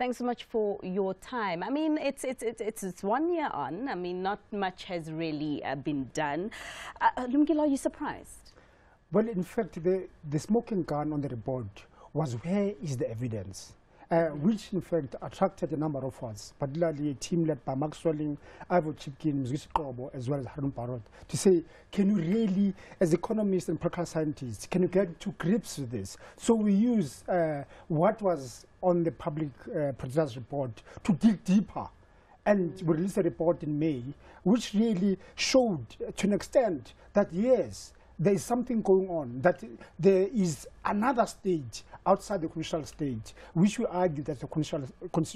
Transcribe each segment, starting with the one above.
Thanks so much for your time. I mean, it's 1 year on. I mean, not much has really been done. Lumkile, are you surprised? Well, in fact, the smoking gun on the report was where is the evidence, which in fact attracted a number of us, particularly a team led by Max Swelling, Ivo Chipkin, Mzwisi Qobo, as well as Harun Parrot, to say, can you really, as economists and political scientists, can you get to grips with this? So we use what was on the public producer's report to dig deeper. And we released a report in May, which really showed to an extent that, yes, there is something going on, that there is another stage outside the constitutional state, which we argue that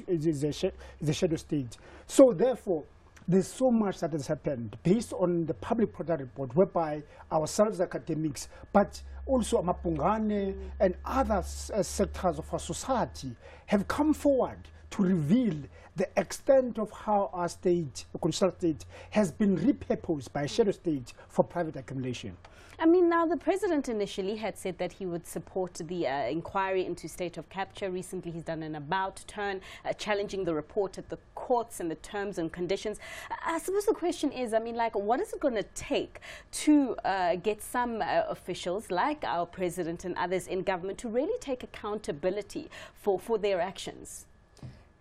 is a shadow state. So therefore, there's so much that has happened based on the public product report, whereby ourselves academics, but also Mapungane and other sectors of our society have come forward to reveal the extent of how our state, the constitutional state, has been repurposed by a shadow state for private accumulation. I mean, now the president initially had said that he would support the inquiry into state of capture. Recently, he's done an about turn, challenging the report at the courts and the terms and conditions. I suppose the question is, I mean, like, what is it going to take to get some officials like our president and others in government to really take accountability for their actions?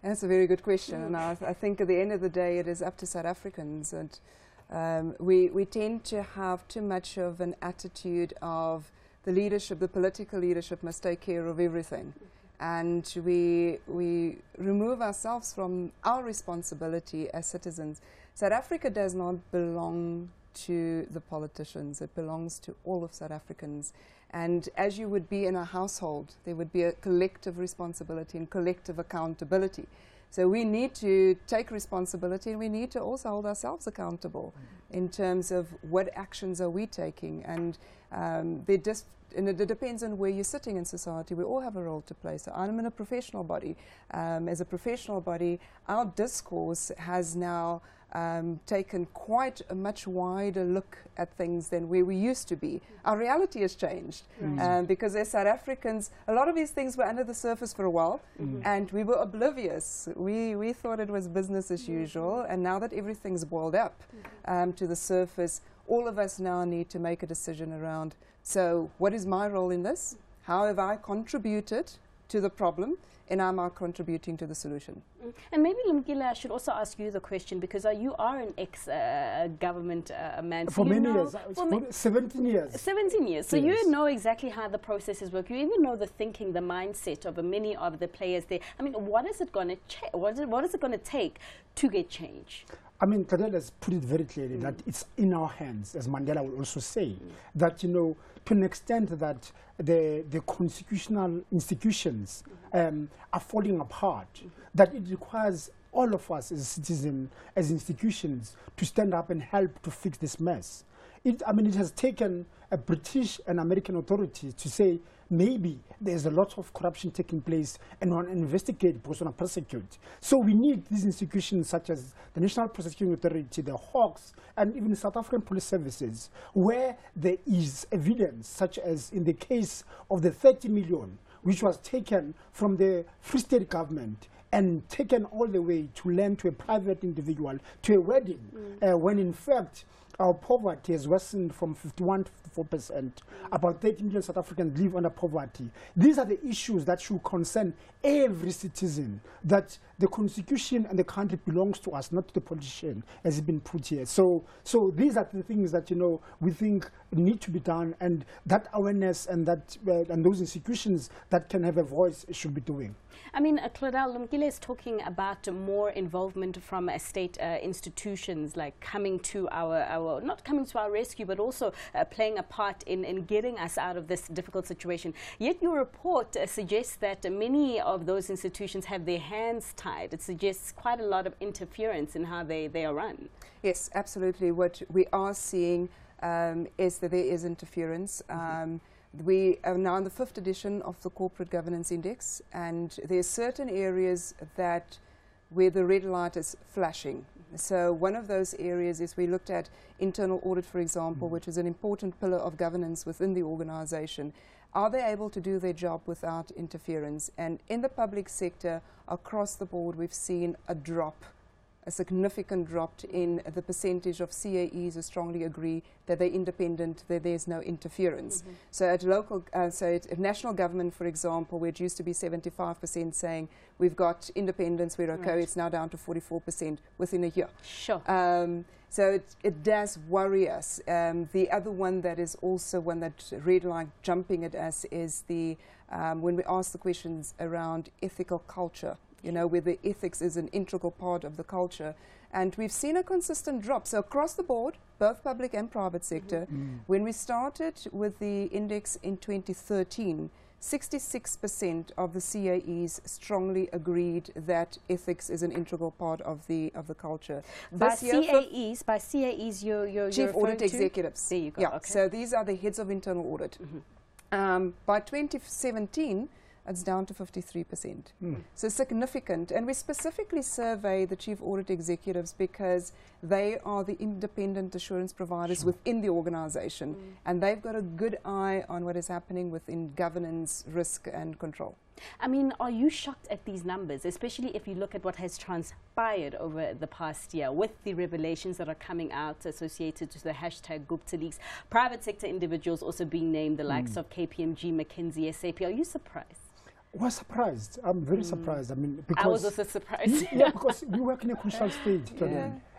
That's a very good question, and I think at the end of the day it is up to South Africans, and we tend to have too much of an attitude of the leadership, the political leadership must take care of everything, and we remove ourselves from our responsibility as citizens. South Africa does not belong to the politicians, it belongs to all of South Africans. And as you would be in a household, there would be a collective responsibility and collective accountability. So we need to take responsibility, and we need to also hold ourselves accountable in terms of what actions are we taking. And it depends on where you're sitting in society. We all have a role to play. So I'm in a professional body. As a professional body, our discourse has now taken quite a much wider look at things than where we used to be. Our reality has changed because as South Africans, a lot of these things were under the surface for a while, and we were oblivious. We thought it was business as usual, and now that everything's boiled up to the surface, all of us now need to make a decision around, so what is my role in this? How have I contributed to the problem? And am I contributing to the solution? And maybe, Lumkile, I should also ask you the question, because you are an ex-government man. For many years, 17 years. 17 years. So you know exactly how the processes work. You even know the thinking, the mindset of many of the players there. I mean, what is it going to what is it going to take to get change? I mean, Claudelle has put it very clearly that it's in our hands, as Mandela would also say, that, you know, to an extent that the constitutional institutions are falling apart, that it requires all of us as citizens, as institutions, to stand up and help to fix this mess. I mean, it has taken a British and American authority to say, maybe there's a lot of corruption taking place and want to investigate because want to persecute. So we need these institutions such as the National Prosecuting Authority, the Hawks, and even the South African Police Services, where there is evidence, such as in the case of the 30 million, which was taken from the Free State government and taken all the way to lend to a private individual to a wedding, when in fact our poverty has worsened from 51 to 54%. About 30 million South Africans live under poverty. These are the issues that should concern every citizen, that the constitution and the country belongs to us, not to the politician, as it's been put here. So these are the things that, you know, we think need to be done, and that awareness and that and those institutions that can have a voice should be doing. I mean, Claudelle, Lumkile is talking about more involvement from state institutions, like coming to not coming to our rescue, but also playing a part in getting us out of this difficult situation. Yet your report suggests that many of those institutions have their hands tied. It suggests quite a lot of interference in how they are run. Yes, absolutely. What we are seeing is that there is interference. We are now in the 5th edition of the Corporate Governance Index, and there are certain areas where the red light is flashing. So one of those areas is we looked at internal audit, for example, which is an important pillar of governance within the organization. Are they able to do their job without interference? And in the public sector, across the board, we've seen a significant drop in the percentage of CAEs who strongly agree that they're independent, that there's no interference. So at local, at national government, for example, where it used to be 75% saying we've got independence, we're okay, it's now down to 44% within a year. Sure. So it does worry us. The other one that is also one that red line jumping at us is the when we ask the questions around ethical culture, you know, whether ethics is an integral part of the culture. And we've seen a consistent drop. So across the board, both public and private sector, when we started with the index in 2013, 66% of the CAEs strongly agreed that ethics is an integral part of the culture. By CAEs, you're Chief Audit to? Executives. There you go. Yeah, Okay. so these are the heads of internal audit. By 2017, it's down to 53%. So significant. And we specifically survey the Chief Audit Executives because they are the independent assurance providers within the organization. And they've got a good eye on what is happening within governance, risk and control. I mean, are you shocked at these numbers, especially if you look at what has transpired over the past year with the revelations that are coming out associated to the hashtag Gupta leaks, private sector individuals also being named, the likes of KPMG, McKinsey, SAP. Are you surprised? We're surprised. I'm very surprised. I mean, because I was also surprised. Yeah, because we work in a crucial stage,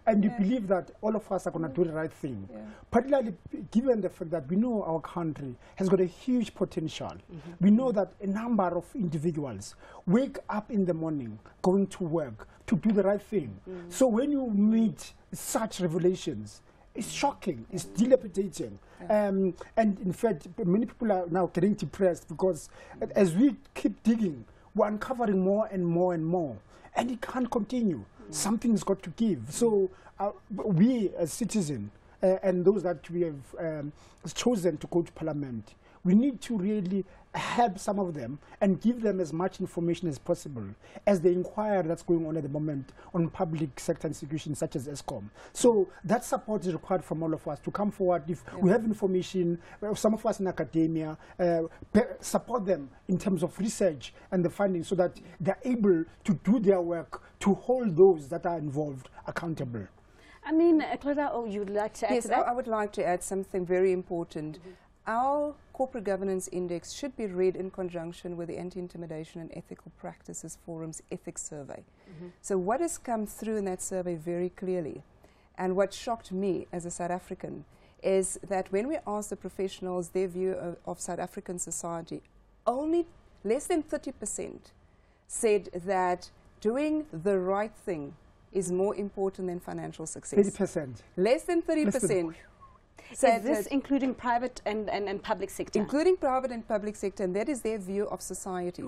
and we believe that all of us are going to do the right thing. Particularly given the fact that we know our country has got a huge potential. We know that a number of individuals wake up in the morning going to work to do the right thing. So when you meet such revelations, it's shocking, it's dilapidating. And in fact, many people are now getting depressed because as we keep digging, we're uncovering more and more and more. And it can't continue. Something's got to give. So we as citizens and those that we have chosen to go to Parliament, we need to really help some of them and give them as much information as possible as the inquiry that's going on at the moment on public sector institutions such as ESCOM. So that support is required from all of us to come forward. If we have information, some of us in academia, support them in terms of research and the findings so that they're able to do their work to hold those that are involved accountable. I mean, Claudelle, you'd like to add to that? I would like to add something very important. Our corporate governance index should be read in conjunction with the Anti-Intimidation and Ethical Practices Forum's ethics survey. So what has come through in that survey very clearly, and what shocked me as a South African, is that when we asked the professionals their view of South African society, only less than 30% said that doing the right thing is more important than financial success. 30%. Less than 30%. So is this including private and public sector? Including private and public sector, and that is their view of society.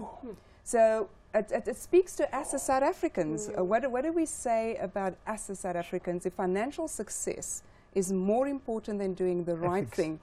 So it speaks to us as South Africans. What do we say about us as South Africans? If financial success is more important than doing the right thing,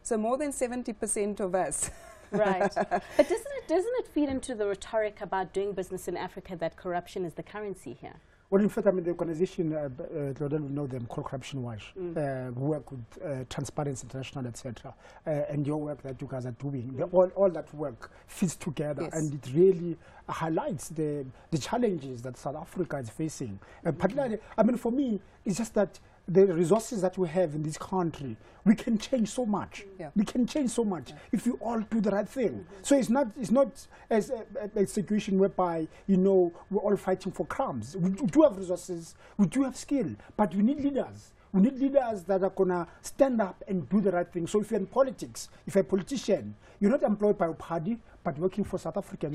so more than 70% of us. Right. But doesn't it feed into the rhetoric about doing business in Africa that corruption is the currency here? Well, in fact, I mean, the organization, Claudelle will know them, called Corruption Watch, who work with Transparency International, etc. And your work that you guys are doing, all that work fits together, and it really highlights the challenges that South Africa is facing. Particularly, I mean, for me, it's just that the resources that we have in this country, we can change so much. We can change so much if we all do the right thing. So it's not as a situation whereby, you know, we're all fighting for crumbs. We do have resources, we do have skill, but we need leaders. We need leaders that are going to stand up and do the right thing. So if you're in politics, if you're a politician, you're not employed by a party, but working for South Africa.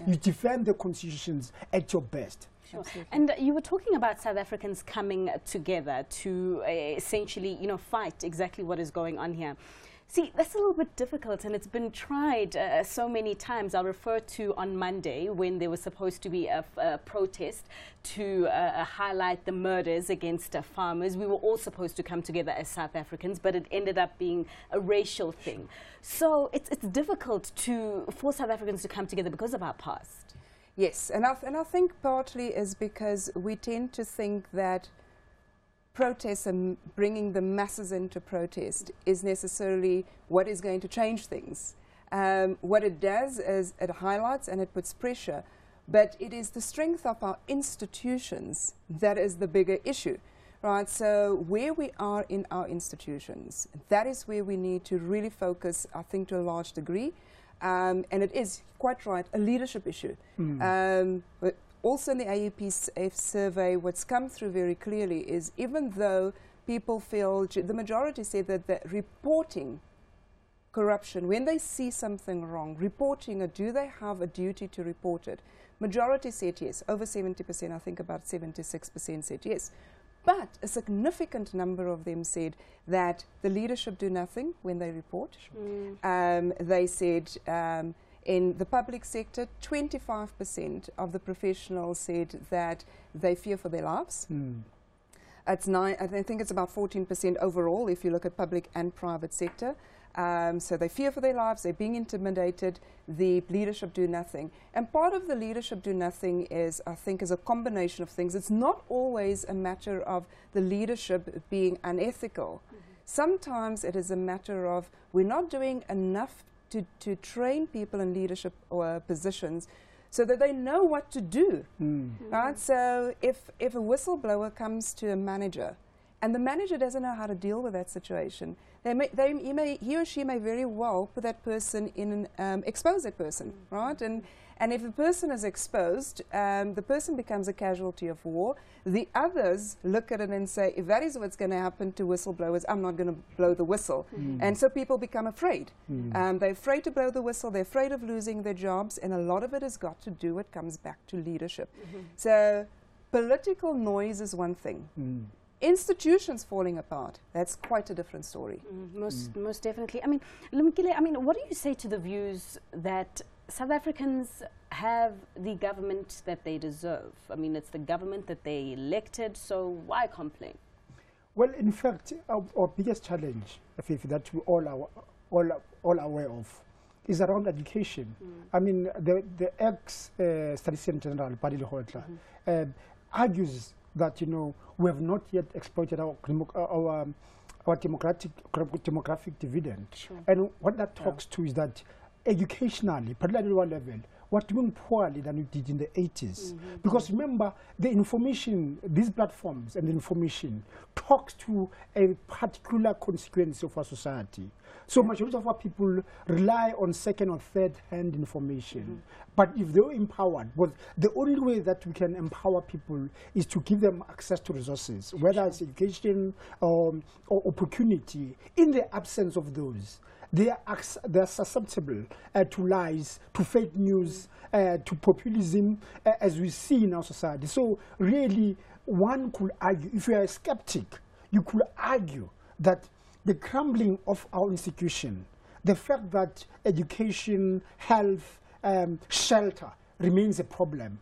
You defend the constitutions at your best. Sure. And you were talking about South Africans coming together to essentially, you know, fight exactly what is going on here. See, that's a little bit difficult, and it's been tried so many times. I'll refer to on Monday when there was supposed to be a protest to highlight the murders against farmers. We were all supposed to come together as South Africans, but it ended up being a racial thing. So it's difficult for South Africans to come together because of our past. Yes, and I think partly is because we tend to think that protests and bringing the masses into protest is necessarily what is going to change things. What it does is it highlights and it puts pressure, but it is the strength of our institutions that is the bigger issue. Right, so where we are in our institutions, that is where we need to really focus, I think, to a large degree. And it is, quite right, a leadership issue. But also in the IEP survey, what's come through very clearly is even though people feel, the majority say that the reporting corruption, when they see something wrong, reporting it, do they have a duty to report it? Majority said yes, over 70%, I think about 76% said yes. But a significant number of them said that the leadership do nothing when they report. They said in the public sector, 25% of the professionals said that they fear for their lives. I think it's about 14% overall if you look at public and private sector. So they fear for their lives, they're being intimidated, the leadership do nothing. And part of the leadership do nothing is, I think, is a combination of things. It's not always a matter of the leadership being unethical. Sometimes it is a matter of we're not doing enough to train people in leadership positions so that they know what to do. Right? So if a whistleblower comes to a manager and the manager doesn't know how to deal with that situation, he or she may very well put that person in, expose that person, right? And if the person is exposed, the person becomes a casualty of war. The others look at it and say, if that is what's going to happen to whistleblowers, I'm not going to blow the whistle. And so people become afraid. They're afraid to blow the whistle, they're afraid of losing their jobs, and a lot of it has got to do, it comes back to leadership. So political noise is one thing. Institutions falling apart, that's quite a different story. Most definitely. I mean, Lumkile, I mean, what do you say to the views that South Africans have the government that they deserve? I mean, it's the government that they elected, so why complain? Well, in fact, our biggest challenge, that we all aware of, is around education. I mean, the ex-Statistician General, Paddy Lehoetla, argues that, you know, we have not yet exploited our demographic dividend. And what that talks to is that educationally, particularly at one level, we're doing poorly than we did in the 80s. Because remember, the information, these platforms and the information talks to a particular consequence of our society. So majority of our people rely on second or third hand information. But if they're empowered, well, the only way that we can empower people is to give them access to resources, whether it's education or opportunity. In the absence of those, they're susceptible to lies, to fake news, to populism, as we see in our society. So really, one could argue, if you are a skeptic, you could argue that the crumbling of our institution, the fact that education, health, shelter remains a problem,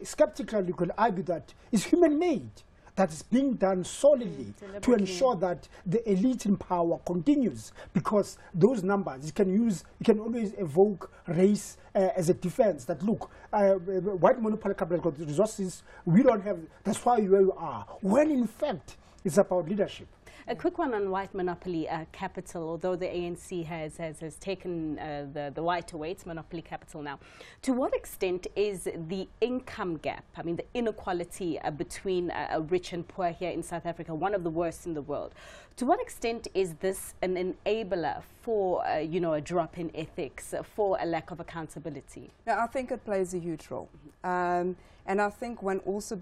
skeptically you could argue that it's human-made, that is being done solely to ensure that the elite in power continues, because those numbers, you can always evoke race as a defense, that look, white monopoly capital got resources, we don't have, that's why where you are, when in fact it's about leadership. A quick one on white monopoly capital, although the ANC has taken the white away, it's monopoly capital now. To what extent is the income gap, I mean the inequality between rich and poor here in South Africa, one of the worst in the world? To what extent is this an enabler for you know, a drop in ethics, for a lack of accountability? Now, I think it plays a huge role. And I think one also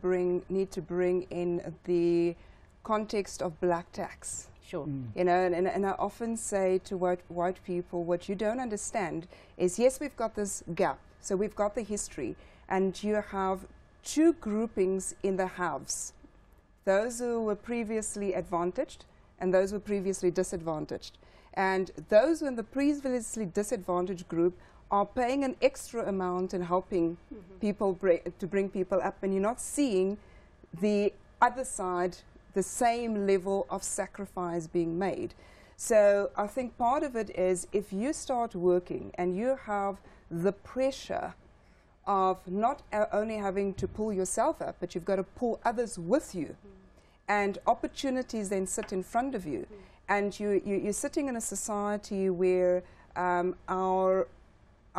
need to bring in the context of black tax. Sure. You know, and I often say to white people, what you don't understand is, yes, we've got this gap, so we've got the history, and you have two groupings in the haves, those who were previously advantaged and those who were previously disadvantaged. And those who in the previously disadvantaged group are paying an extra amount and helping people to bring people up, and you're not seeing the other side, the same level of sacrifice being made. So I think part of it is, if you start working and you have the pressure of not only having to pull yourself up, but you've got to pull others with you, and opportunities then sit in front of you, and you're sitting in a society where our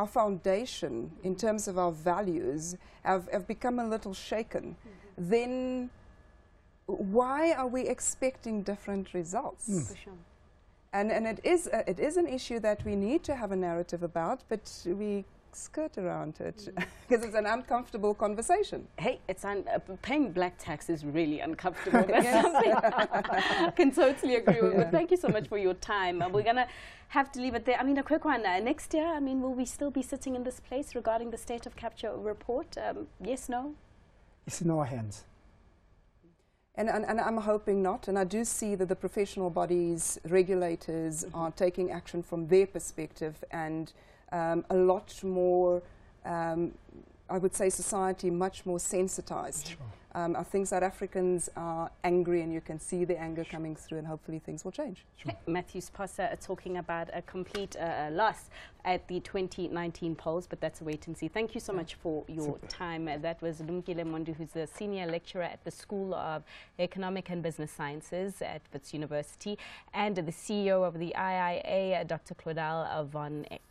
foundation in terms of our values have become a little shaken, then why are we expecting different results? For sure. And it is an issue that we need to have a narrative about, but we skirt around it because it's an uncomfortable conversation. Hey, it's paying black tax is really uncomfortable. That's something I can totally agree with. But thank you so much for your time. We're going to have to leave it there. I mean, a quick one. Next year, I mean, will we still be sitting in this place regarding the State of Capture report? Yes, no? It's in our hands. And I'm hoping not. And I do see that the professional bodies, regulators, are taking action from their perspective, and a lot more, I would say, society much more sensitized. Sure. I think South Africans are angry, and you can see the anger coming through, and hopefully things will change. Sure. Matthew Sposa talking about a complete loss at the 2019 polls, but that's a wait and see. Thank you so much for your time. That was Lumkile Mondi, who's a senior lecturer at the School of Economic and Business Sciences at Wits University, and the CEO of the IIA, Dr. Claudelle von Eck.